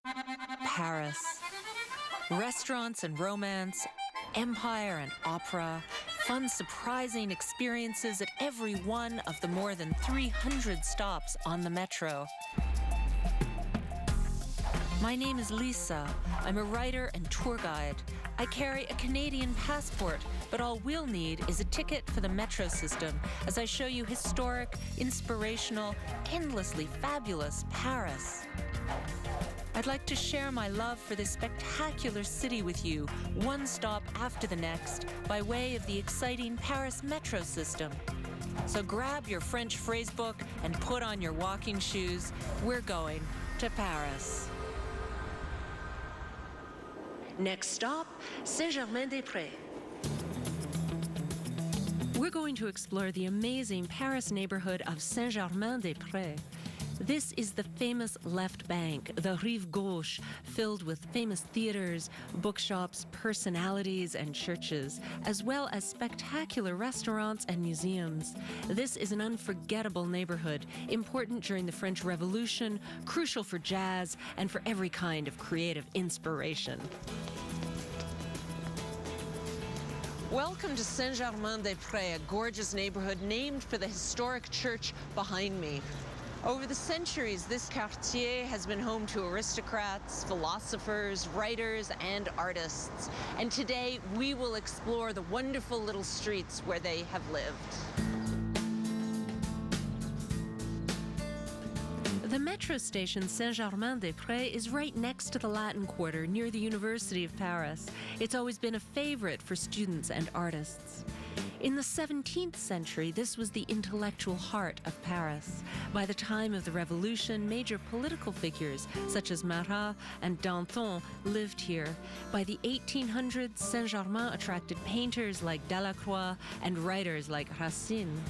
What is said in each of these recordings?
Paris. Restaurants and romance, empire and opera, fun, surprising experiences at every one of the more than 300 stops on the metro. My name is Lisa. I'm a writer and tour guide. I carry a Canadian passport, but all we'll need is a ticket for the metro system as I show you historic, inspirational, endlessly fabulous Paris. I'd like to share my love for this spectacular city with you, one stop after the next, by way of the exciting Paris metro system. So grab your French phrasebook and put on your walking shoes. We're going to Paris. Next stop, Saint-Germain-des-Prés. We're going to explore the amazing Paris neighborhood of Saint-Germain-des-Prés. This is the famous left bank, the Rive Gauche, filled with famous theaters, bookshops, personalities, and churches, as well as spectacular restaurants and museums. This is an unforgettable neighborhood, important during the French Revolution, crucial for jazz, and for every kind of creative inspiration. Welcome to Saint-Germain-des-Prés, a gorgeous neighborhood named for the historic church behind me. Over the centuries, this quartier has been home to aristocrats, philosophers, writers, and artists. And today, we will explore the wonderful little streets where they have lived. The metro station Saint-Germain-des-Prés is right next to the Latin Quarter near the University of Paris. It's always been a favorite for students and artists. In the 17th century, this was the intellectual heart of Paris. By the time of the Revolution, major political figures such as Marat and Danton lived here. By the 1800s, Saint-Germain attracted painters like Delacroix and writers like Racine.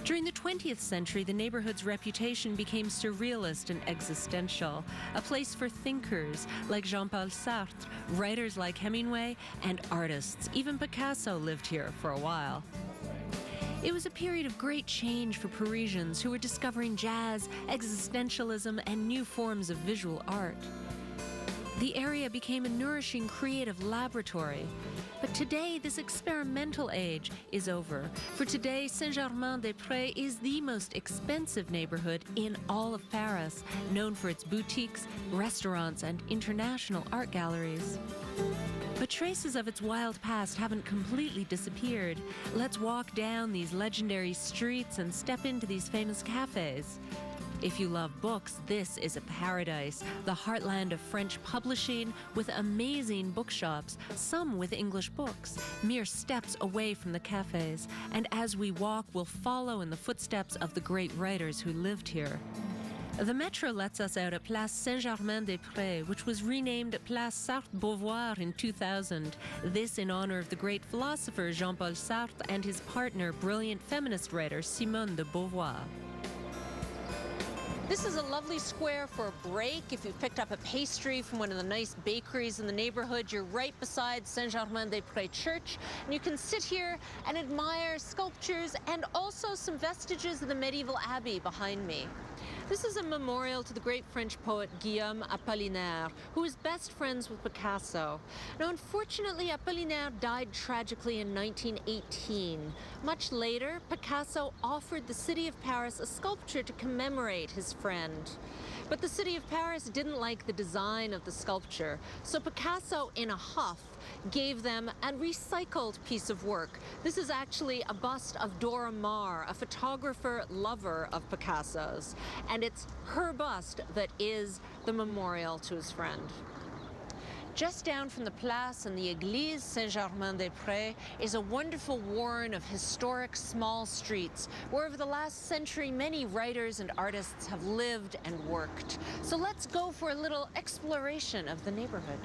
During the 20th century, the neighborhood's reputation became surrealist and existential, a place for thinkers like Jean-Paul Sartre, writers like Hemingway, and artists. Even Picasso lived here for a while. It was a period of great change for Parisians who were discovering jazz, existentialism, and new forms of visual art. The area became a nourishing creative laboratory. But today, this experimental age is over. For today, Saint-Germain-des-Prés is the most expensive neighborhood in all of Paris, known for its boutiques, restaurants, and international art galleries. But traces of its wild past haven't completely disappeared. Let's walk down these legendary streets and step into these famous cafes. If you love books, this is a paradise, the heartland of French publishing with amazing bookshops, some with English books, mere steps away from the cafes. And as we walk, we'll follow in the footsteps of the great writers who lived here. The metro lets us out at Place Saint-Germain-des-Prés, which was renamed Place Sartre-Beauvoir in 2000. This in honor of the great philosopher Jean-Paul Sartre and his partner, brilliant feminist writer Simone de Beauvoir. This is a lovely square for a break. If you've picked up a pastry from one of the nice bakeries in the neighborhood, you're right beside Saint-Germain-des-Prés Church, and you can sit here and admire sculptures and also some vestiges of the medieval abbey behind me. This is a memorial to the great French poet Guillaume Apollinaire, who was best friends with Picasso. Now, unfortunately, Apollinaire died tragically in 1918. Much later, Picasso offered the city of Paris a sculpture to commemorate his friend. But the city of Paris didn't like the design of the sculpture, so Picasso, in a huff, gave them a recycled piece of work. This is actually a bust of Dora Maar, a photographer lover of Picasso's, and it's her bust that is the memorial to his friend. Just down from the Place and the Église Saint-Germain-des-Prés is a wonderful warren of historic small streets where over the last century many writers and artists have lived and worked. So let's go for a little exploration of the neighborhood.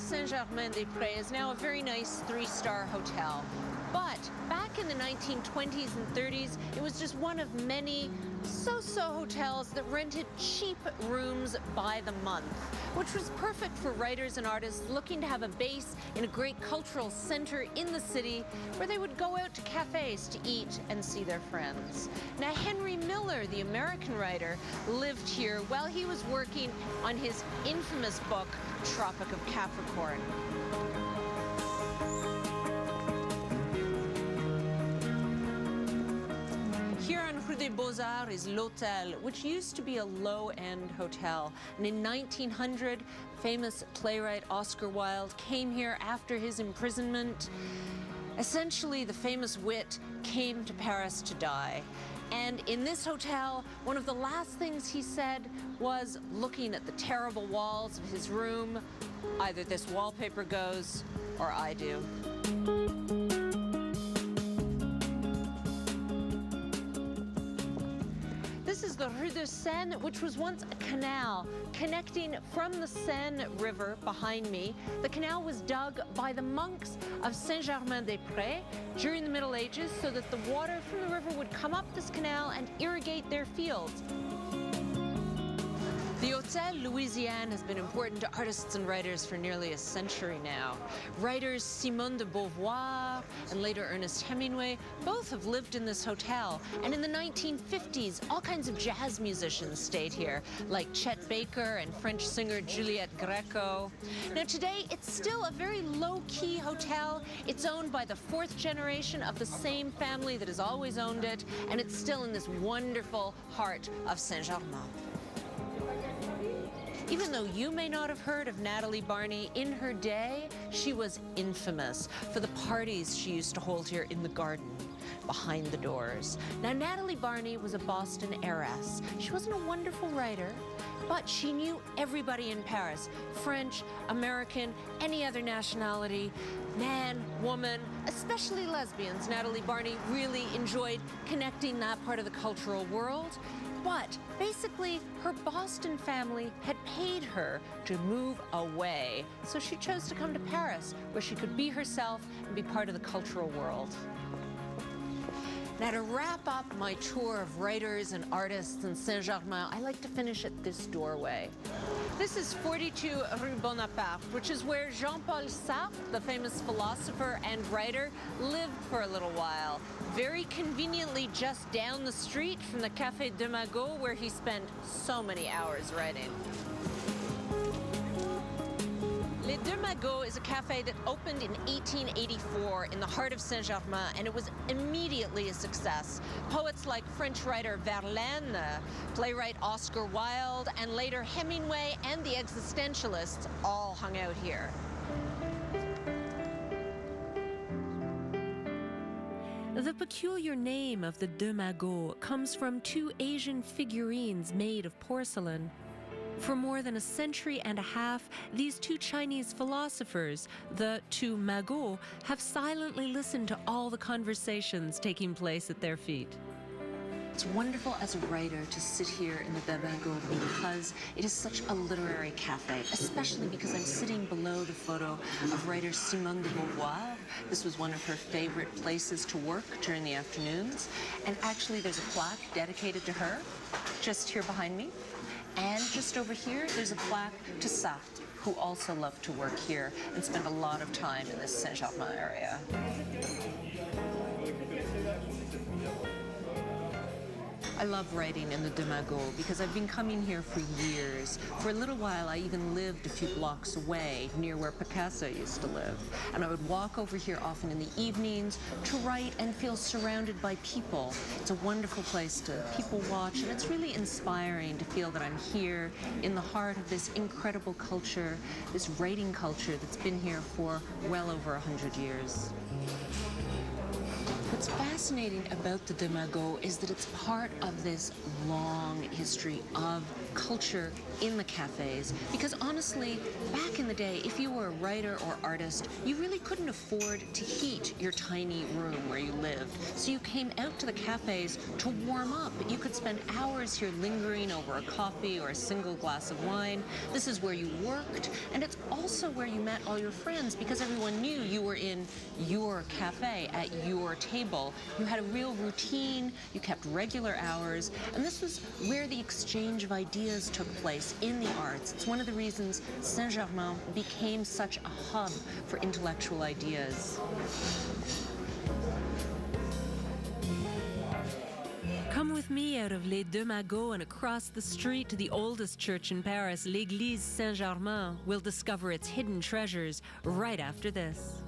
Saint-Germain-des-Prés is now a very nice 3-star hotel. But back in the 1920s and 30s, it was just one of many so-so hotels that rented cheap rooms by the month, which was perfect for writers and artists looking to have a base in a great cultural center in the city where they would go out to cafes to eat and see their friends. Now, Henry Miller, the American writer, lived here while he was working on his infamous book, Tropic of Capricorn. Here on Rue des Beaux-Arts is L'Hôtel, which used to be a low-end hotel. And in 1900, famous playwright Oscar Wilde came here after his imprisonment. Essentially, the famous wit came to Paris to die. And in this hotel, one of the last things he said was, looking at the terrible walls of his room, either this wallpaper goes or I do. This is the Rue de Seine, which was once a canal connecting from the Seine River behind me. The canal was dug by the monks of Saint-Germain-des-Prés during the Middle Ages so that the water from the river would come up this canal and irrigate their fields. The Hôtel Louisiane has been important to artists and writers for nearly a century now. Writers Simone de Beauvoir and later Ernest Hemingway both have lived in this hotel. And in the 1950s, all kinds of jazz musicians stayed here, like Chet Baker and French singer Juliette Gréco. Now today, it's still a very low-key hotel. It's owned by the fourth generation of the same family that has always owned it, and it's still in this wonderful heart of Saint-Germain. Even though you may not have heard of Natalie Barney, in her day, she was infamous for the parties she used to hold here in the garden, behind the doors. Now, Natalie Barney was a Boston heiress. She wasn't a wonderful writer, but she knew everybody in Paris, French, American, any other nationality, man, woman, especially lesbians. Natalie Barney really enjoyed connecting that part of the cultural world. But basically, her Boston family had paid her to move away. So she chose to come to Paris, where she could be herself and be part of the cultural world. Now, to wrap up my tour of writers and artists in Saint-Germain, I like to finish at this doorway. This is 42 Rue Bonaparte, which is where Jean-Paul Sartre, the famous philosopher and writer, lived for a little while. Very conveniently just down the street from the Café de Magot, where he spent so many hours writing. Les Deux Magots is a cafe that opened in 1884 in the heart of Saint-Germain, and it was immediately a success. Poets like French writer Verlaine, playwright Oscar Wilde, and later Hemingway and the existentialists all hung out here. The peculiar name of the Deux Magots comes from two Asian figurines made of porcelain. For more than a century and a half, these two Chinese philosophers, the two Magots, have silently listened to all the conversations taking place at their feet. It's wonderful as a writer to sit here in the Deux Magots because it is such a literary cafe, especially because I'm sitting below the photo of writer Simone de Beauvoir. This was one of her favorite places to work during the afternoons. And actually, there's a plaque dedicated to her just here behind me. And just over here, there's a plaque to Sartre, who also loved to work here and spent a lot of time in this Saint-Germain area. I love writing in the Deux Magots because I've been coming here for years. For a little while, I even lived a few blocks away, near where Picasso used to live. And I would walk over here often in the evenings to write and feel surrounded by people. It's a wonderful place to people watch, and it's really inspiring to feel that I'm here in the heart of this incredible culture, this writing culture that's been here for well over 100 years. What's fascinating about the Deux Magots is that it's part of this long history of culture in the cafes. Because honestly, back in the day, if you were a writer or artist, you really couldn't afford to heat your tiny room where you lived. So you came out to the cafes to warm up. You could spend hours here lingering over a coffee or a single glass of wine. This is where you worked, and it's also where you met all your friends because everyone knew you were in your cafe at your table. people. You had a real routine, you kept regular hours, and this was where the exchange of ideas took place in the arts. It's one of the reasons Saint-Germain became such a hub for intellectual ideas. Come with me out of Les Deux Magots and across the street to the oldest church in Paris, l'Église Saint-Germain. We'll discover its hidden treasures right after this.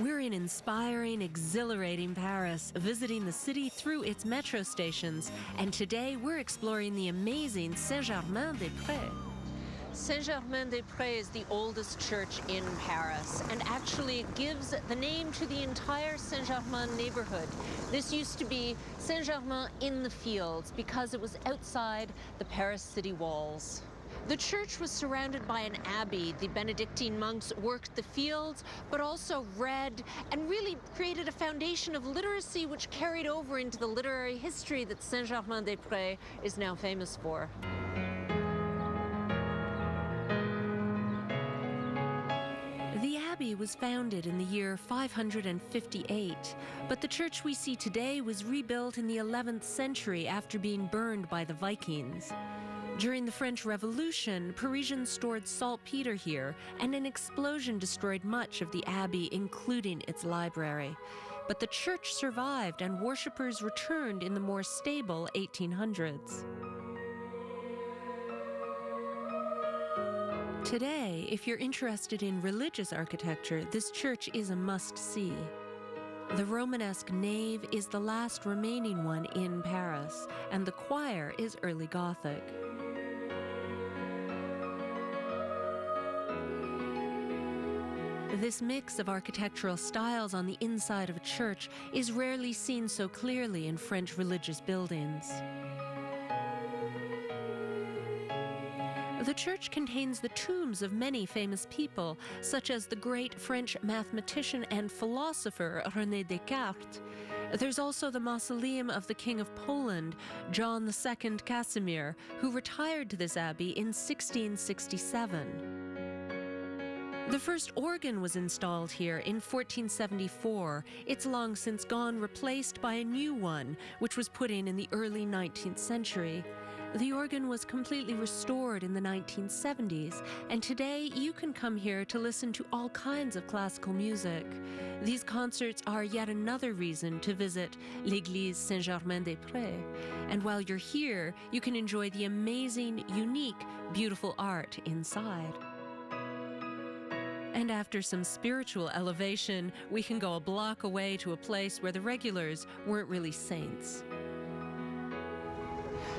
We're in inspiring, exhilarating Paris, visiting the city through its metro stations. And today we're exploring the amazing Saint-Germain-des-Prés. Saint-Germain-des-Prés is the oldest church in Paris and actually gives the name to the entire Saint-Germain neighborhood. This used to be Saint-Germain in the fields because it was outside the Paris city walls. The church was surrounded by an abbey. The Benedictine monks worked the fields, but also read and really created a foundation of literacy which carried over into the literary history that Saint-Germain-des-Prés is now famous for. The abbey was founded in the year 558, but the church we see today was rebuilt in the 11th century after being burned by the Vikings. During the French Revolution, Parisians stored saltpeter here, and an explosion destroyed much of the abbey, including its library. But the church survived, and worshippers returned in the more stable 1800s. Today, if you're interested in religious architecture, this church is a must-see. The Romanesque nave is the last remaining one in Paris, and the choir is early Gothic. This mix of architectural styles on the inside of a church is rarely seen so clearly in French religious buildings. The church contains the tombs of many famous people, such as the great French mathematician and philosopher René Descartes. There's also the mausoleum of the King of Poland, John II Casimir, who retired to this abbey in 1667. The first organ was installed here in 1474. It's long since gone, replaced by a new one, which was put in the early 19th century. The organ was completely restored in the 1970s, and today you can come here to listen to all kinds of classical music. These concerts are yet another reason to visit l'Église Saint-Germain-des-Prés. And while you're here, you can enjoy the amazing, unique, beautiful art inside. And after some spiritual elevation, we can go a block away to a place where the regulars weren't really saints.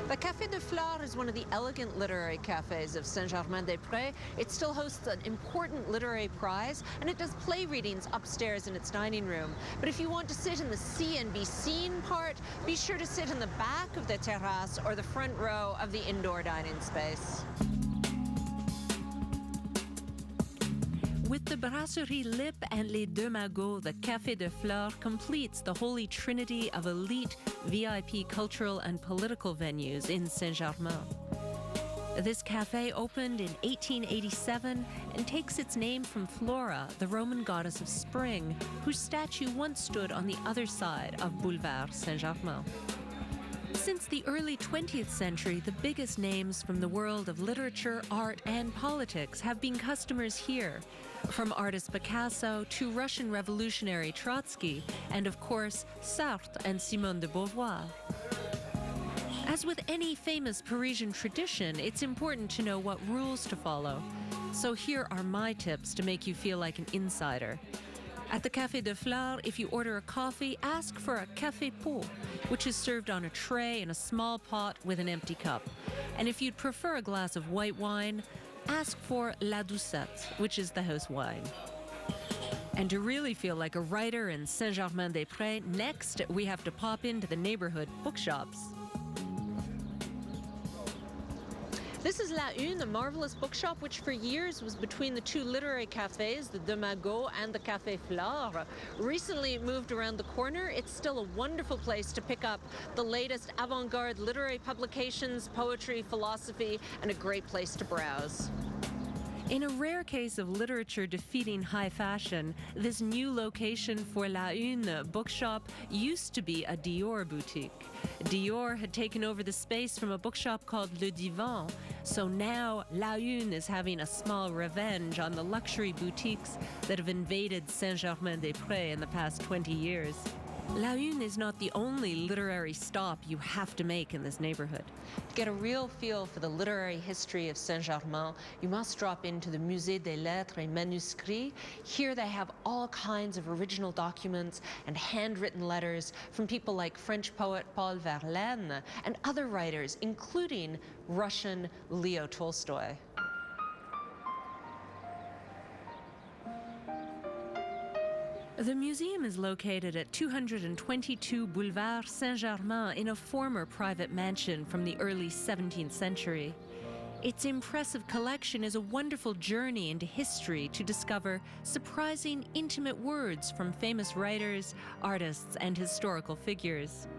The Café de Flore is one of the elegant literary cafes of Saint-Germain-des-Prés. It still hosts an important literary prize, and it does play readings upstairs in its dining room. But if you want to sit in the see and be seen part, be sure to sit in the back of the terrace or the front row of the indoor dining space. With the Brasserie Lippe and Les Deux Magots, the Café de Flore completes the holy trinity of elite VIP cultural and political venues in Saint-Germain. This cafe opened in 1887 and takes its name from Flora, the Roman goddess of spring, whose statue once stood on the other side of Boulevard Saint-Germain. Since the early 20th century, the biggest names from the world of literature, art, and politics have been customers here, from artist Picasso to Russian revolutionary Trotsky, and of course, Sartre and Simone de Beauvoir. As with any famous Parisian tradition, it's important to know what rules to follow. So here are my tips to make you feel like an insider. At the Café de Flore, if you order a coffee, ask for a café pot, which is served on a tray in a small pot with an empty cup. And if you'd prefer a glass of white wine, ask for La Doucette, which is the house wine. And to really feel like a writer in Saint-Germain-des-Prés, next we have to pop into the neighborhood bookshops. This is La Une, a marvelous bookshop which for years was between the two literary cafes, the Deux Magots and the Café Flore. Recently it moved around the corner. It's still a wonderful place to pick up the latest avant-garde literary publications, poetry, philosophy, and a great place to browse. In a rare case of literature defeating high fashion, this new location for La Une bookshop used to be a Dior boutique. Dior had taken over the space from a bookshop called Le Divan, so now La Une is having a small revenge on the luxury boutiques that have invaded Saint-Germain-des-Prés in the past 20 years. La Une is not the only literary stop you have to make in this neighborhood. To get a real feel for the literary history of Saint-Germain, you must drop into the Musée des Lettres et Manuscrits. Here they have all kinds of original documents and handwritten letters from people like French poet Paul Verlaine and other writers, including Russian Leo Tolstoy. The museum is located at 222 Boulevard Saint-Germain in a former private mansion from the early 17th century. Its impressive collection is a wonderful journey into history to discover surprising, intimate words from famous writers, artists, and historical figures.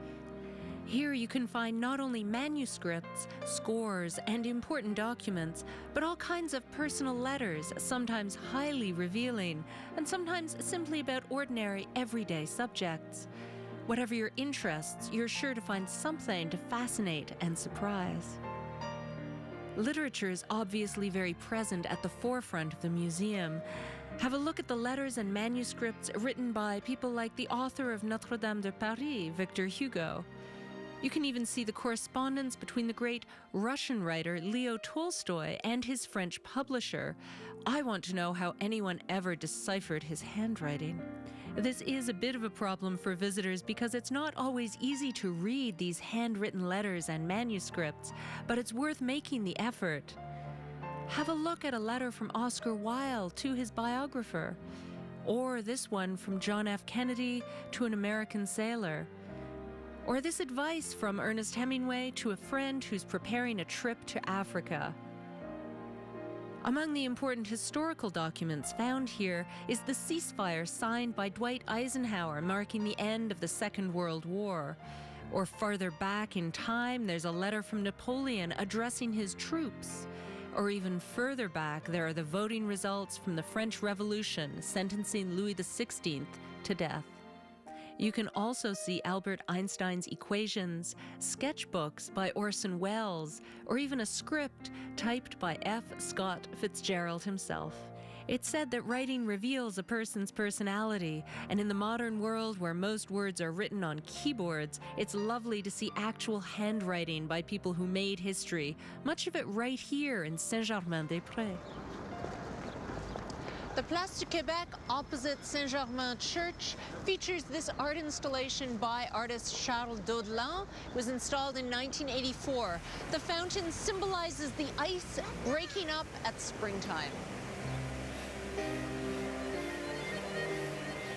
Here you can find not only manuscripts, scores, and important documents, but all kinds of personal letters, sometimes highly revealing, and sometimes simply about ordinary, everyday subjects. Whatever your interests, you're sure to find something to fascinate and surprise. Literature is obviously very present at the forefront of the museum. Have a look at the letters and manuscripts written by people like the author of Notre-Dame de Paris, Victor Hugo. You can even see the correspondence between the great Russian writer Leo Tolstoy and his French publisher. I want to know how anyone ever deciphered his handwriting. This is a bit of a problem for visitors because it's not always easy to read these handwritten letters and manuscripts, but it's worth making the effort. Have a look at a letter from Oscar Wilde to his biographer, or this one from John F. Kennedy to an American sailor. Or this advice from Ernest Hemingway to a friend who's preparing a trip to Africa. Among the important historical documents found here is the ceasefire signed by Dwight Eisenhower marking the end of the Second World War. Or farther back in time, there's a letter from Napoleon addressing his troops. Or even further back, there are the voting results from the French Revolution sentencing Louis XVI to death. You can also see Albert Einstein's equations, sketchbooks by Orson Welles, or even a script typed by F. Scott Fitzgerald himself. It's said that writing reveals a person's personality, and in the modern world where most words are written on keyboards, it's lovely to see actual handwriting by people who made history, much of it right here in Saint-Germain-des-Prés. The Place du Québec opposite Saint-Germain Church features this art installation by artist Charles Daudelin. It was installed in 1984. The fountain symbolizes the ice breaking up at springtime.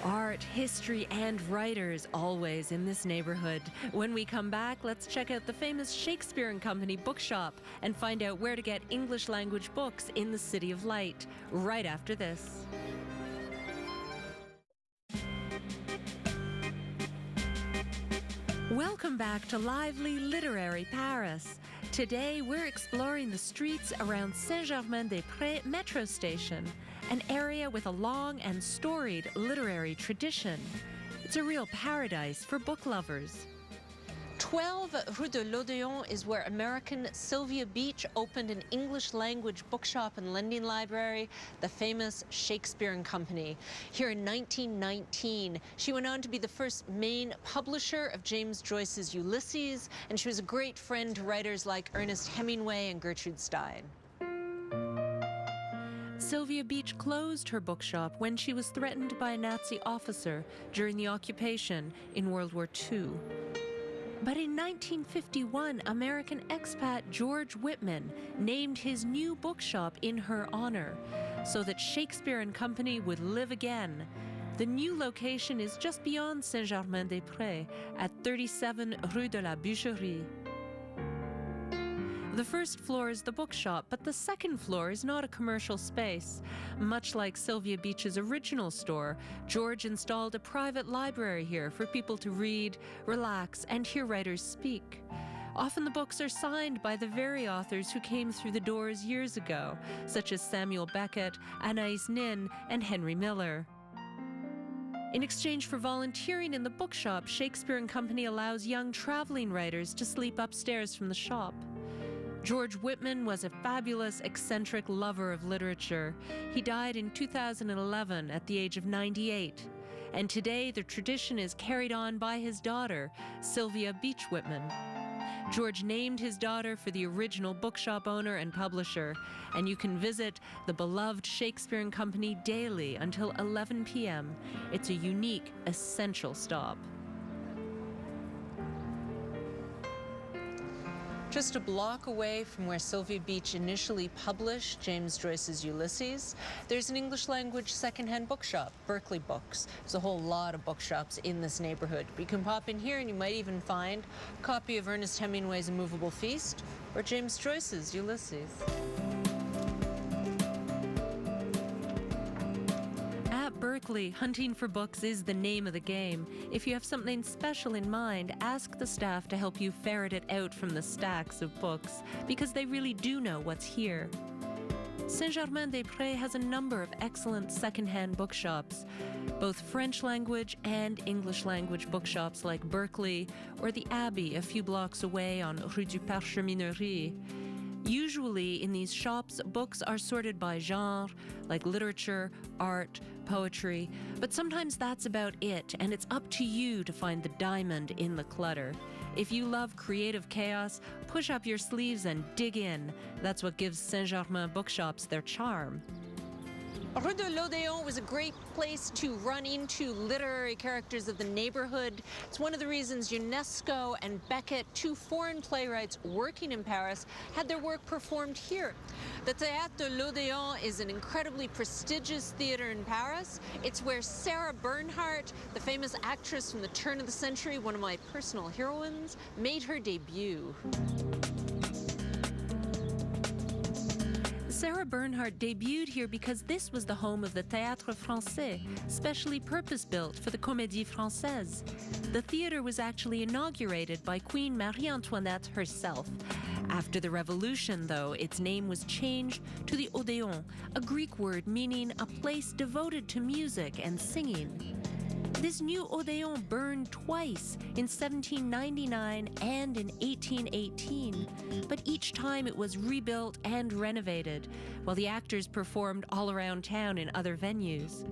Art, history, and writers always in this neighborhood. When we come back, let's check out the famous Shakespeare & Company bookshop and find out where to get English language books in the City of Light, right after this. Welcome back to lively literary Paris. Today we're exploring the streets around Saint-Germain-des-Prés metro station, an area with a long and storied literary tradition. It's a real paradise for book lovers. 12 Rue de l'Odéon is where American Sylvia Beach opened an English-language bookshop and lending library, the famous Shakespeare & Company. Here in 1919, she went on to be the first main publisher of James Joyce's Ulysses, and she was a great friend to writers like Ernest Hemingway and Gertrude Stein. Sylvia Beach closed her bookshop when she was threatened by a Nazi officer during the occupation in World War II. But in 1951, American expat George Whitman named his new bookshop in her honor, so that Shakespeare & Company would live again. The new location is just beyond Saint-Germain-des-Prés at 37 Rue de la Bûcherie. The first floor is the bookshop, but the second floor is not a commercial space. Much like Sylvia Beach's original store, George installed a private library here for people to read, relax, and hear writers speak. Often the books are signed by the very authors who came through the doors years ago, such as Samuel Beckett, Anais Nin, and Henry Miller. In exchange for volunteering in the bookshop, Shakespeare and Company allows young traveling writers to sleep upstairs from the shop. George Whitman was a fabulous, eccentric lover of literature. He died in 2011 at the age of 98. And today the tradition is carried on by his daughter, Sylvia Beach Whitman. George named his daughter for the original bookshop owner and publisher, and you can visit the beloved Shakespeare and Company daily until 11 p.m. It's a unique, essential stop. Just a block away from where Sylvia Beach initially published James Joyce's Ulysses, there's an English-language secondhand bookshop, Berkeley Books. There's a whole lot of bookshops in this neighborhood. You can pop in here and you might even find a copy of Ernest Hemingway's A Movable Feast or James Joyce's Ulysses. Berkeley, hunting for books is the name of the game. If you have something special in mind, ask the staff to help you ferret it out from the stacks of books, because they really do know what's here. Saint-Germain-des-Prés has a number of excellent second-hand bookshops, both French language and English language bookshops like Berkeley or the Abbey a few blocks away on Rue du Parcheminerie. Usually in these shops, books are sorted by genre, like literature, art, poetry, but sometimes that's about it, and it's up to you to find the diamond in the clutter. If you love creative chaos, push up your sleeves and dig in. That's what gives Saint-Germain bookshops their charm. Rue de l'Odéon was a great place to run into literary characters of the neighborhood. It's one of the reasons UNESCO and Beckett, two foreign playwrights working in Paris, had their work performed here. The Théâtre de l'Odéon is an incredibly prestigious theater in Paris. It's where Sarah Bernhardt, the famous actress from the turn of the century, one of my personal heroines, made her debut. Sarah Bernhardt debuted here because this was the home of the Théâtre Français, specially purpose-built for the Comédie Française. The theater was actually inaugurated by Queen Marie Antoinette herself. After the Revolution, though, its name was changed to the Odéon, a Greek word meaning a place devoted to music and singing. This new Odéon burned twice, in 1799 and in 1818, but each time it was rebuilt and renovated, while the actors performed all around town in other venues.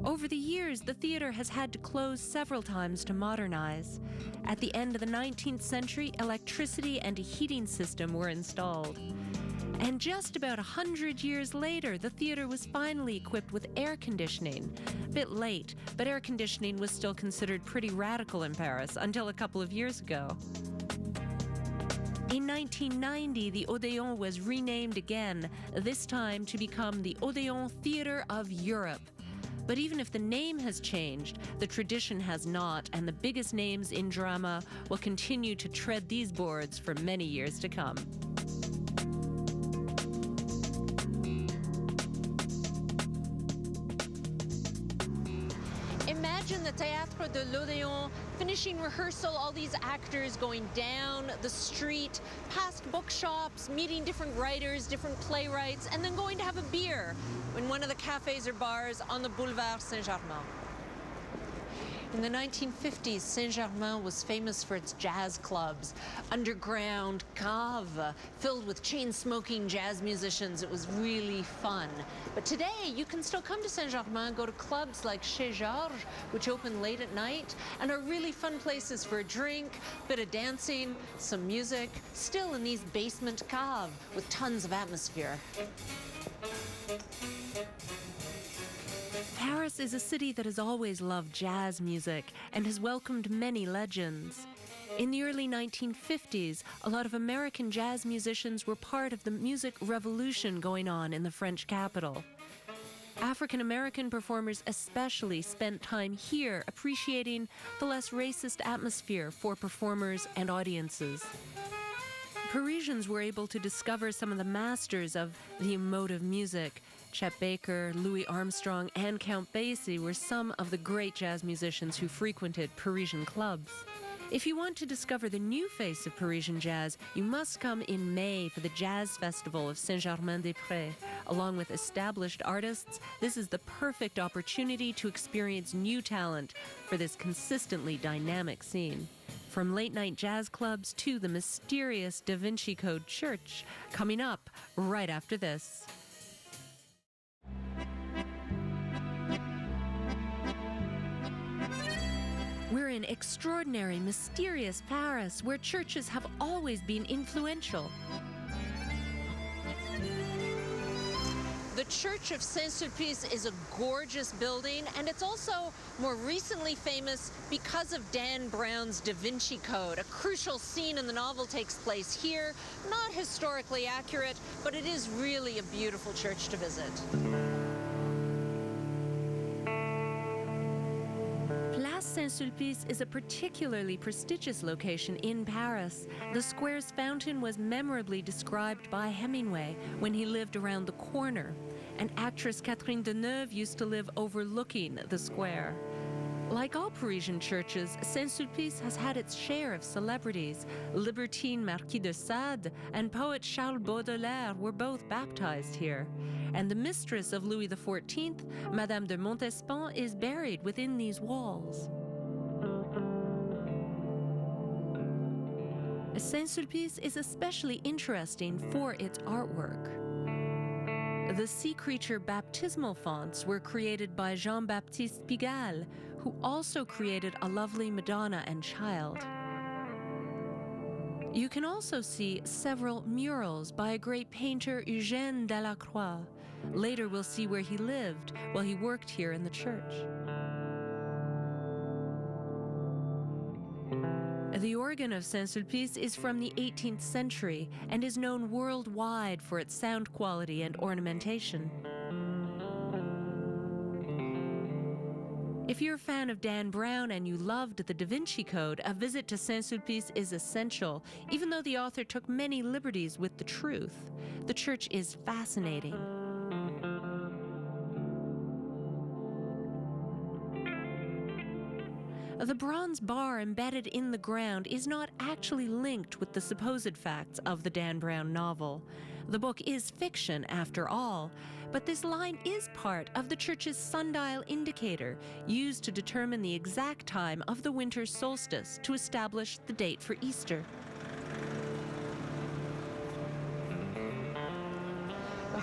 Over the years, the theater has had to close several times to modernize. At the end of the 19th century, electricity and a heating system were installed. And just about 100 years later, the theater was finally equipped with air conditioning. A bit late, but air conditioning was still considered pretty radical in Paris until a couple of years ago. In 1990, the Odéon was renamed again, this time to become the Odéon Theatre of Europe. But even if the name has changed, the tradition has not, and the biggest names in drama will continue to tread these boards for many years to come. Imagine the Théâtre de l'Odéon finishing rehearsal, all these actors going down the street, past bookshops, meeting different writers, different playwrights, and then going to have a beer in one of the cafes or bars on the Boulevard Saint-Germain. In the 1950s, Saint-Germain was famous for its jazz clubs, underground cave, filled with chain-smoking jazz musicians. It was really fun. But today, you can still come to Saint-Germain, go to clubs like Chez Georges, which open late at night, and are really fun places for a drink, a bit of dancing, some music, still in these basement caves with tons of atmosphere. Paris is a city that has always loved jazz music and has welcomed many legends. In the early 1950s, a lot of American jazz musicians were part of the music revolution going on in the French capital. African American performers especially spent time here appreciating the less racist atmosphere for performers and audiences. Parisians were able to discover some of the masters of the emotive music. Chet Baker, Louis Armstrong, and Count Basie were some of the great jazz musicians who frequented Parisian clubs. If you want to discover the new face of Parisian jazz, you must come in May for the Jazz Festival of Saint-Germain-des-Prés. Along with established artists, this is the perfect opportunity to experience new talent for this consistently dynamic scene. From late-night jazz clubs to the mysterious Da Vinci Code Church, coming up right after this. We're in extraordinary, mysterious Paris, where churches have always been influential. The Church of Saint-Sulpice is a gorgeous building, and it's also more recently famous because of Dan Brown's Da Vinci Code. A crucial scene in the novel takes place here. Not historically accurate, but it is really a beautiful church to visit. Place Saint-Sulpice is a particularly prestigious location in Paris. The square's fountain was memorably described by Hemingway when he lived around the corner. And actress Catherine Deneuve used to live overlooking the square. Like all Parisian churches, Saint-Sulpice has had its share of celebrities. Libertine Marquis de Sade and poet Charles Baudelaire were both baptized here. And the mistress of Louis XIV, Madame de Montespan, is buried within these walls. Saint-Sulpice is especially interesting for its artwork. The sea creature baptismal fonts were created by Jean-Baptiste Pigalle, who also created a lovely Madonna and Child. You can also see several murals by a great painter, Eugène Delacroix. Later we'll see where he lived while he worked here in the church. The organ of Saint-Sulpice is from the 18th century and is known worldwide for its sound quality and ornamentation. If you're a fan of Dan Brown and you loved the Da Vinci Code, a visit to Saint-Sulpice is essential, even though the author took many liberties with the truth. The church is fascinating. The bronze bar embedded in the ground is not actually linked with the supposed facts of the Dan Brown novel. The book is fiction, after all, but this line is part of the church's sundial indicator, used to determine the exact time of the winter solstice to establish the date for Easter.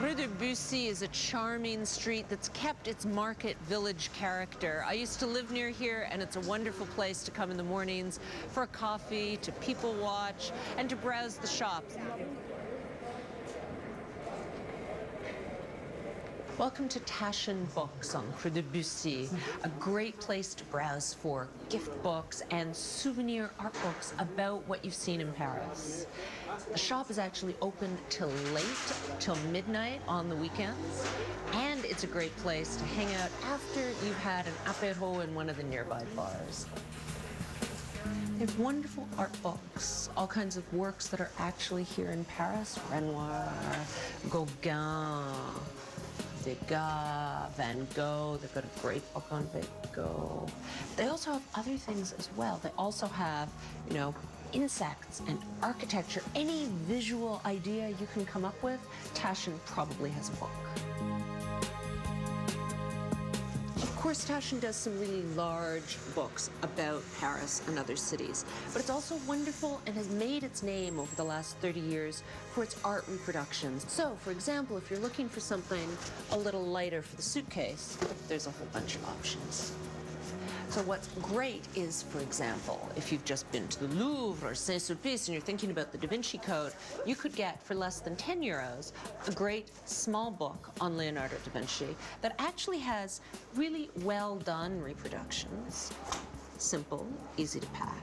Rue de Bussy is a charming street that's kept its market village character. I used to live near here, and it's a wonderful place to come in the mornings for a coffee, to people watch, and to browse the shops. Welcome to Taschen Books on Rue de Bussy, a great place to browse for gift books and souvenir art books about what you've seen in Paris. The shop is actually open till late, till midnight on the weekends, and it's a great place to hang out after you've had an apéro in one of the nearby bars. They have wonderful art books, all kinds of works that are actually here in Paris. Renoir, Gauguin, Degas, Van Gogh. They've got a great book on Van Gogh. They also have other things as well. They also have, insects and architecture. Any visual idea you can come up with, Taschen probably has a book. Of course, Taschen does some really large books about Paris and other cities, but it's also wonderful and has made its name over the last 30 years for its art reproductions. So, for example, if you're looking for something a little lighter for the suitcase, there's a whole bunch of options. So what's great is, for example, if you've just been to the Louvre or Saint-Sulpice and you're thinking about the Da Vinci Code, you could get, for less than 10 euros, a great small book on Leonardo da Vinci that actually has really well-done reproductions. Simple, easy to pack.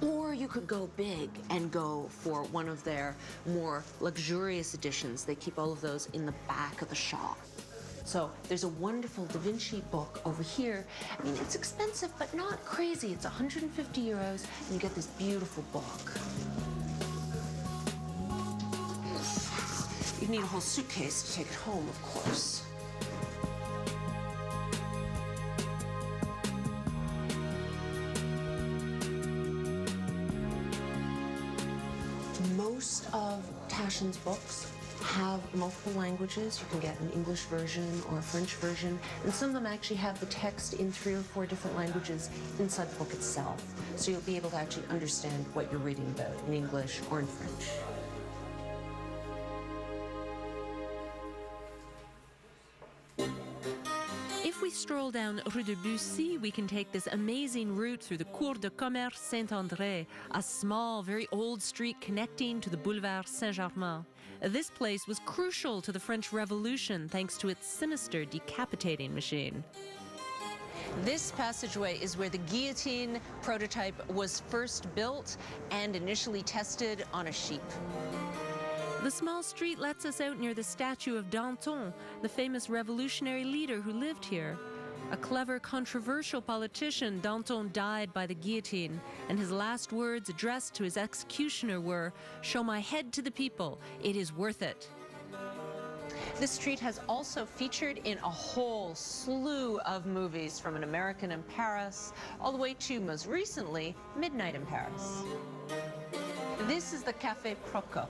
Or you could go big and go for one of their more luxurious editions. They keep all of those in the back of the shop. So there's a wonderful Da Vinci book over here. I mean, it's expensive, but not crazy. It's 150 euros, and you get this beautiful book. You need a whole suitcase to take it home, of course. Most of Taschen's books have multiple languages. You can get an English version or a French version, and some of them actually have the text in 3 or 4 different languages inside the book itself. So you'll be able to actually understand what you're reading about in English or in French. If we stroll down Rue de Bussy, we can take this amazing route through the Cour de Commerce Saint-André, a small, very old street connecting to the Boulevard Saint-Germain. This place was crucial to the French Revolution thanks to its sinister decapitating machine. This passageway is where the guillotine prototype was first built and initially tested on a sheep. The small street lets us out near the statue of Danton, the famous revolutionary leader who lived here. A clever, controversial politician, Danton died by the guillotine, and his last words addressed to his executioner were, "Show my head to the people, it is worth it." This street has also featured in a whole slew of movies, from An American in Paris all the way to, most recently, Midnight in Paris. This is the Café Procope.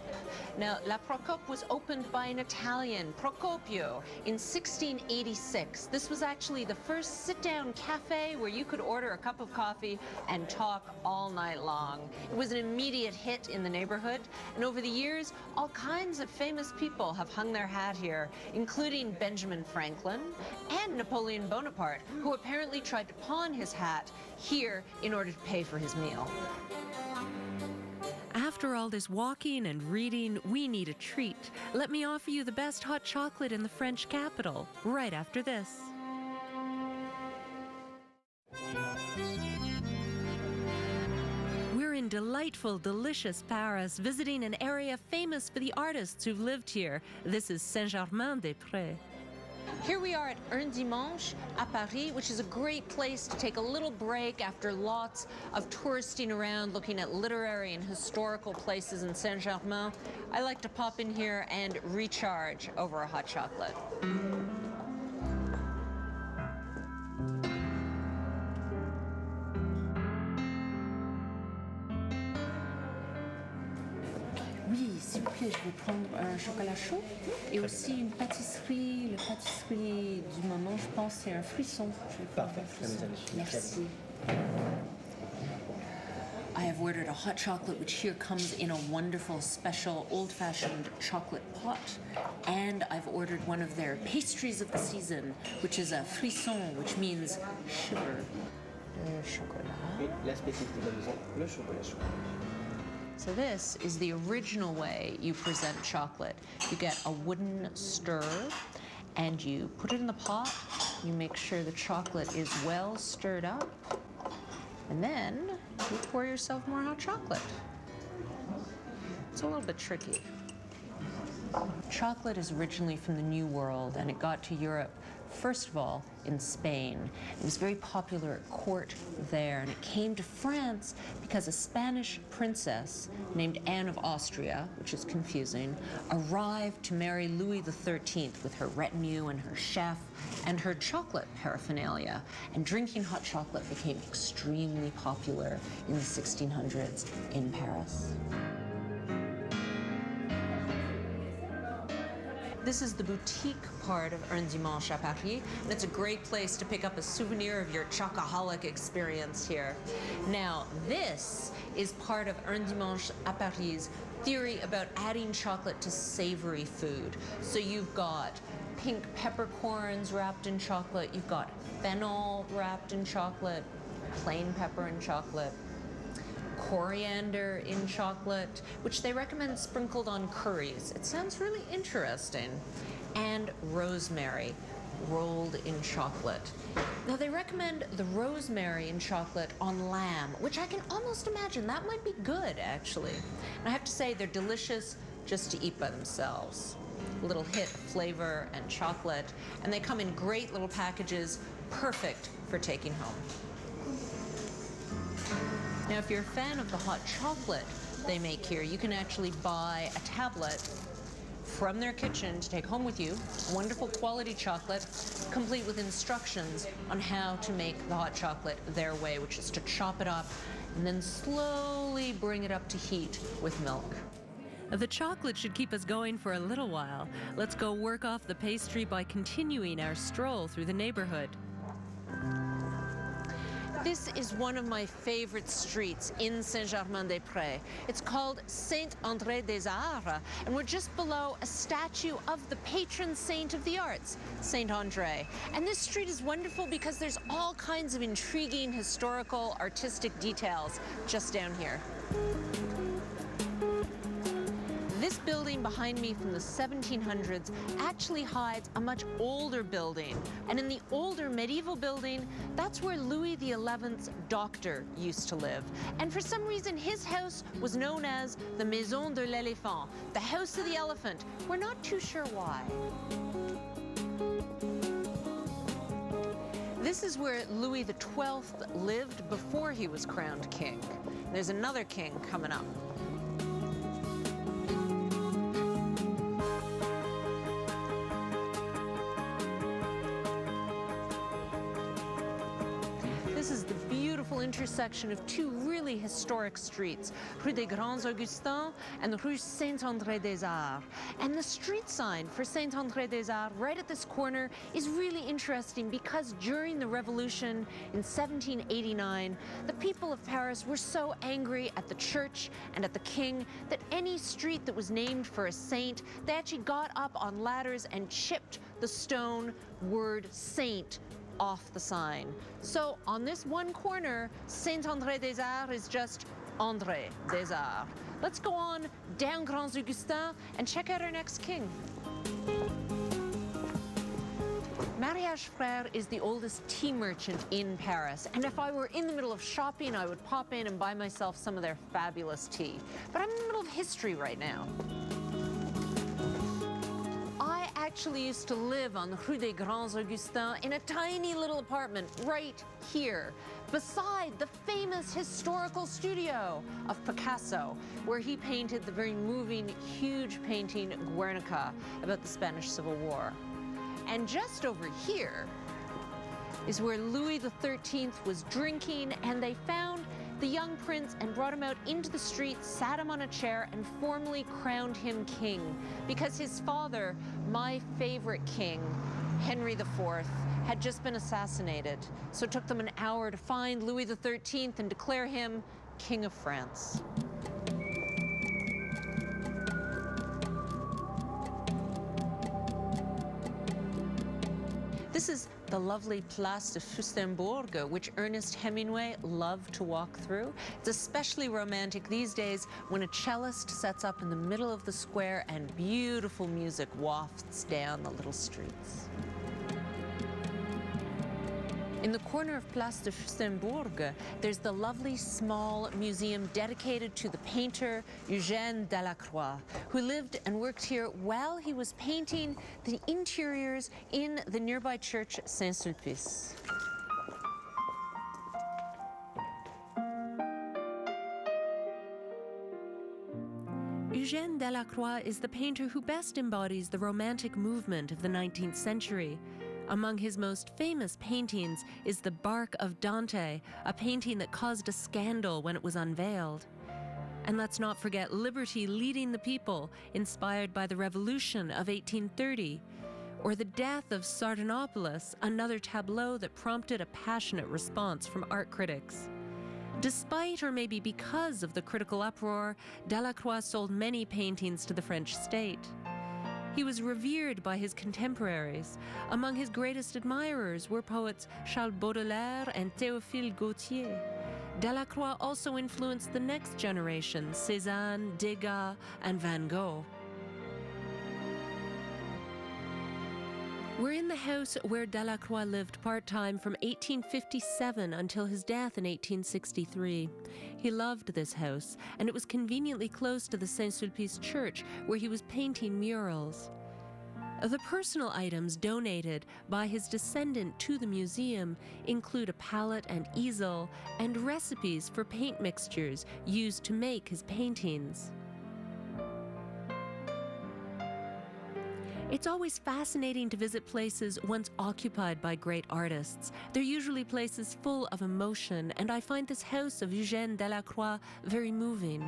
Now, La Procope was opened by an Italian, Procopio, in 1686. This was actually the first sit-down cafe where you could order a cup of coffee and talk all night long. It was an immediate hit in the neighborhood, and over the years, all kinds of famous people have hung their hat here, including Benjamin Franklin and Napoleon Bonaparte, who apparently tried to pawn his hat here in order to pay for his meal. After all this walking and reading, we need a treat. Let me offer you the best hot chocolate in the French capital, right after this. We're in delightful, delicious Paris, visiting an area famous for the artists who've lived here. This is Saint-Germain-des-Prés. Here we are at Un Dimanche à Paris, which is a great place to take a little break after lots of touristing around, looking at literary and historical places in Saint-Germain. I like to pop in here and recharge over a hot chocolate. Oui, s'il vous plaît, je vais prendre un chocolat chaud et aussi une pâtisserie. La pâtisserie du moment, je pense, c'est un frisson. Parfait. Merci. I have ordered a hot chocolate, which here comes in a wonderful, special, old-fashioned chocolate pot. And I've ordered one of their pastries of the season, which is a frisson, which means sugar. Chocolat. Et la spécificité de la maison, le chocolat chaud. So this is the original way you present chocolate. You get a wooden stir and you put it in the pot. You make sure the chocolate is well stirred up. And then you pour yourself more hot chocolate. It's a little bit tricky. Chocolate is originally from the New World, and it got to Europe, first of all, in Spain. It was very popular at court there, and it came to France because a Spanish princess named Anne of Austria, which is confusing, arrived to marry Louis XIII with her retinue and her chef and her chocolate paraphernalia. And drinking hot chocolate became extremely popular in the 1600s in Paris. This is the boutique part of Un Dimanche à Paris, and it's a great place to pick up a souvenir of your chocoholic experience here. Now, this is part of Un Dimanche à Paris' theory about adding chocolate to savory food. So you've got pink peppercorns wrapped in chocolate, you've got fennel wrapped in chocolate, plain pepper in chocolate, coriander in chocolate, which they recommend sprinkled on curries. It sounds really interesting. And rosemary rolled in chocolate. Now they recommend the rosemary in chocolate on lamb, which I can almost imagine that might be good, actually. And I have to say they're delicious just to eat by themselves. A little hit of flavor and chocolate, and they come in great little packages, perfect for taking home. Now, if you're a fan of the hot chocolate they make here, you can actually buy a tablet from their kitchen to take home with you. Wonderful quality chocolate, complete with instructions on how to make the hot chocolate their way, which is to chop it up and then slowly bring it up to heat with milk. The chocolate should keep us going for a little while. Let's go work off the pastry by continuing our stroll through the neighborhood. This is one of my favorite streets in Saint-Germain-des-Prés. It's called Saint-André-des-Arts, and we're just below a statue of the patron saint of the arts, Saint André. And this street is wonderful because there's all kinds of intriguing historical, artistic details just down here. This building behind me from the 1700s actually hides a much older building. And in the older medieval building, that's where Louis XI's doctor used to live. And for some reason, his house was known as the Maison de l'Éléphant, the house of the elephant. We're not too sure why. This is where Louis XII lived before he was crowned king. There's another king coming up. This is the beautiful intersection of two really historic streets, Rue des Grands Augustins and Rue Saint-André-des-Arts. And the street sign for Saint-André-des-Arts right at this corner is really interesting because during the Revolution in 1789, the people of Paris were so angry at the church and at the king that any street that was named for a saint, they actually got up on ladders and chipped the stone word saint off the sign. So on this one corner, Saint-André-des-Arts is just André des Arts. Let's go on down Grands Augustins and check out our next king. Mariage Frères is the oldest tea merchant in Paris, and if I were in the middle of shopping, I would pop in and buy myself some of their fabulous tea. But I'm in the middle of history right now. I actually used to live on the Rue des Grands Augustins in a tiny little apartment right here, beside the famous historical studio of Picasso, where he painted the very moving, huge painting Guernica about the Spanish Civil War. And just over here is where Louis XIII was drinking, and they found the young prince and brought him out into the street, sat him on a chair, and formally crowned him king. Because his father, my favorite king, Henry IV, had just been assassinated. So it took them an hour to find Louis XIII and declare him King of France. This is the lovely Place de Fusternbourg, which Ernest Hemingway loved to walk through. It's especially romantic these days when a cellist sets up in the middle of the square and beautiful music wafts down the little streets. In the corner of Place de Fusternbourg, there's the lovely small museum dedicated to the painter Eugène Delacroix, who lived and worked here while he was painting the interiors in the nearby church Saint-Sulpice. Eugène Delacroix is the painter who best embodies the Romantic movement of the 19th century. Among his most famous paintings is The Bark of Dante, a painting that caused a scandal when it was unveiled. And let's not forget Liberty Leading the People, inspired by the Revolution of 1830, or The Death of Sardanapalus, another tableau that prompted a passionate response from art critics. Despite, or maybe because of the critical uproar, Delacroix sold many paintings to the French state. He was revered by his contemporaries. Among his greatest admirers were poets Charles Baudelaire and Théophile Gautier. Delacroix also influenced the next generation, Cézanne, Degas, and Van Gogh. We're in the house where Delacroix lived part-time from 1857 until his death in 1863. He loved this house, and it was conveniently close to the Saint-Sulpice church, where he was painting murals. The personal items donated by his descendant to the museum include a palette and easel and recipes for paint mixtures used to make his paintings. It's always fascinating to visit places once occupied by great artists. They're usually places full of emotion, and I find this house of Eugène Delacroix very moving.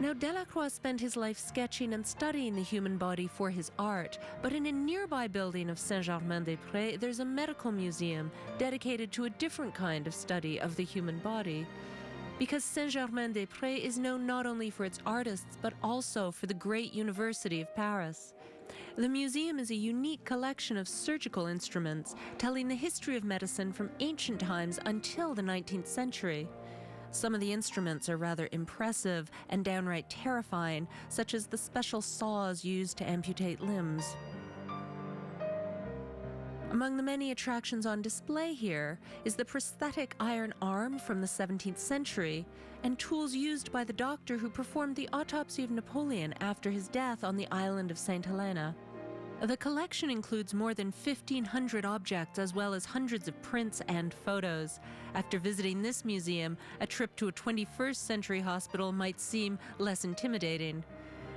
Now, Delacroix spent his life sketching and studying the human body for his art, but in a nearby building of Saint-Germain-des-Prés, there's a medical museum dedicated to a different kind of study of the human body. Because Saint-Germain-des-Prés is known not only for its artists, but also for the great University of Paris. The museum is a unique collection of surgical instruments telling the history of medicine from ancient times until the 19th century. Some of the instruments are rather impressive and downright terrifying, such as the special saws used to amputate limbs. Among the many attractions on display here is the prosthetic iron arm from the 17th century and tools used by the doctor who performed the autopsy of Napoleon after his death on the island of St. Helena. The collection includes more than 1,500 objects as well as hundreds of prints and photos. After visiting this museum, a trip to a 21st century hospital might seem less intimidating.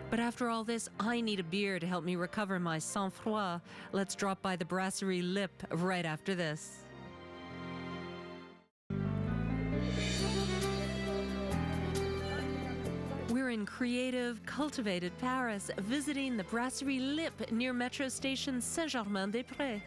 But after all this, I need a beer to help me recover my sang-froid. Let's drop by the Brasserie Lip right after this. We're in creative, cultivated Paris, visiting the Brasserie Lip near metro station Saint-Germain-des-Prés.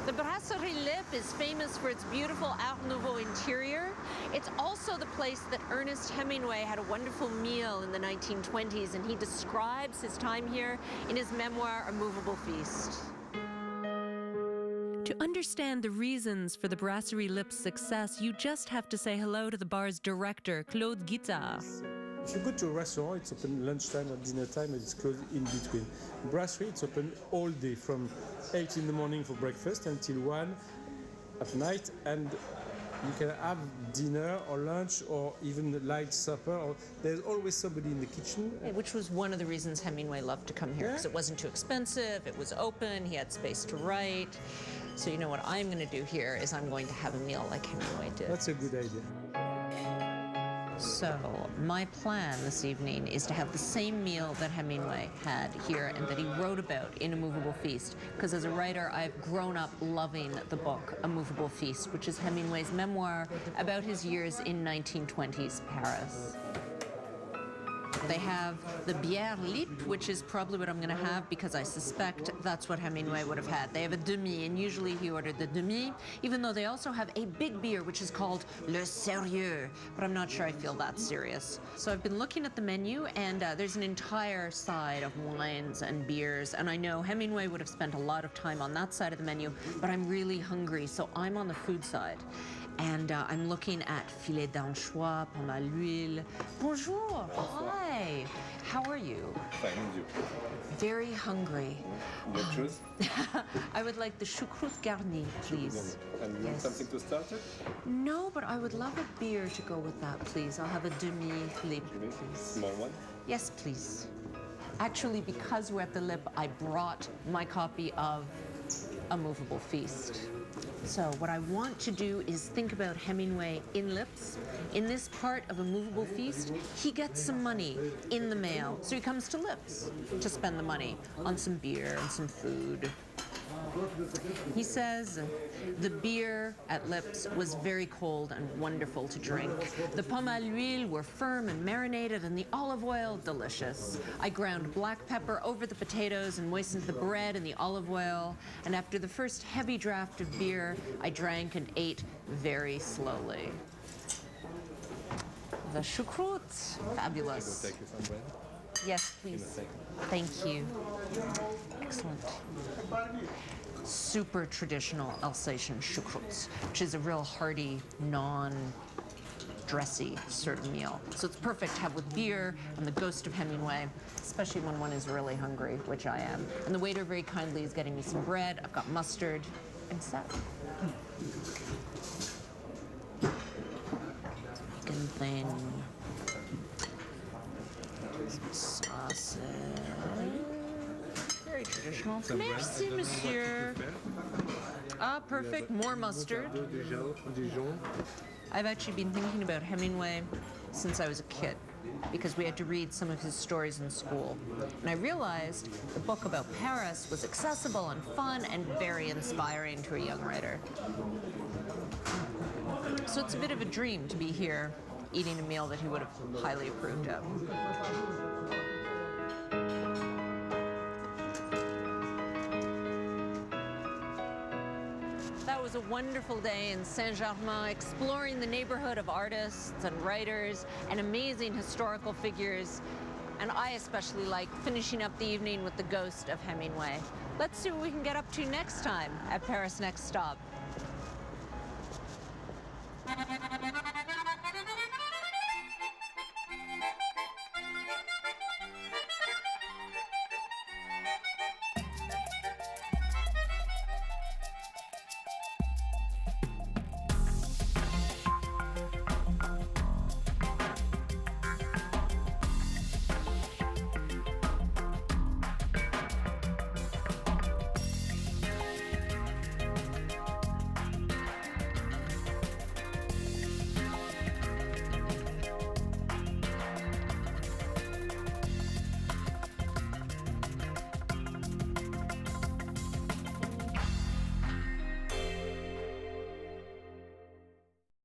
The Brasserie Lip is famous for its beautiful Art Nouveau interior. It's also the place that Ernest Hemingway had a wonderful meal in the 1920s, and he describes his time here in his memoir, A Movable Feast. To understand the reasons for the Brasserie Lip's success, you just have to say hello to the bar's director, Claude Guittard. If you go to a restaurant, it's open lunchtime or dinner time, and it's closed in between. Brasserie, it's open all day, from 8 in the morning for breakfast until 1 at night, and you can have dinner or lunch or even light supper. Or there's always somebody in the kitchen. Which was one of the reasons Hemingway loved to come here, because it wasn't too expensive, it was open, he had space to write. So you know what I'm going to do here is I'm going to have a meal like Hemingway did. That's a good idea. So my plan this evening is to have the same meal that Hemingway had here and that he wrote about in A Movable Feast, because as a writer I've grown up loving the book A Movable Feast, which is Hemingway's memoir about his years in 1920s Paris. They have the bière Lip, which is probably what I'm going to have because I suspect that's what Hemingway would have had. They have a demi, and usually he ordered the demi, even though they also have a big beer, which is called Le Sérieux, but I'm not sure I feel that serious. So I've been looking at the menu, and there's an entire side of wines and beers, and I know Hemingway would have spent a lot of time on that side of the menu, but I'm really hungry, so I'm on the food side. And I'm looking at filet d'anchois, pomme à l'huile. Bonjour. Hi. How are you? Fine, and you? Very hungry. What choose? I would like the choucroute garnie, please. And you want Yes. something to start it? No, but I would love a beer to go with that, please. I'll have a demi-lip, please. Small one? Yes, please. Actually, because we're at the Lip, I brought my copy of A Movable Feast. So what I want to do is think about Hemingway in Lips. In this part of A Movable Feast, he gets some money in the mail. So he comes to Lips to spend the money on some beer and some food. He says the beer at Lips was very cold and wonderful to drink. The pomme à l'huile were firm and marinated, and the olive oil delicious. I ground black pepper over the potatoes and moistened the bread in the olive oil. And after the first heavy draft of beer, I drank and ate very slowly. The choucroute, fabulous. Take you some bread. Yes, please. Thank you. Excellent. Super traditional Alsatian choucroute, which is a real hearty, non-dressy sort of meal. So it's perfect to have with beer and the ghost of Hemingway, especially when one is really hungry, which I am. And the waiter very kindly is getting me some bread. I've got mustard. I'm set. Bacon thin. Sausage. Very traditional. Merci, monsieur. Ah, perfect. More mustard. I've actually been thinking about Hemingway since I was a kid, because we had to read some of his stories in school. And I realized the book about Paris was accessible and fun and very inspiring to a young writer. So it's a bit of a dream to be here eating a meal that he would have highly approved of. That was a wonderful day in Saint-Germain, exploring the neighborhood of artists and writers and amazing historical figures. And I especially like finishing up the evening with the ghost of Hemingway. Let's see what we can get up to next time at Paris Next Stop.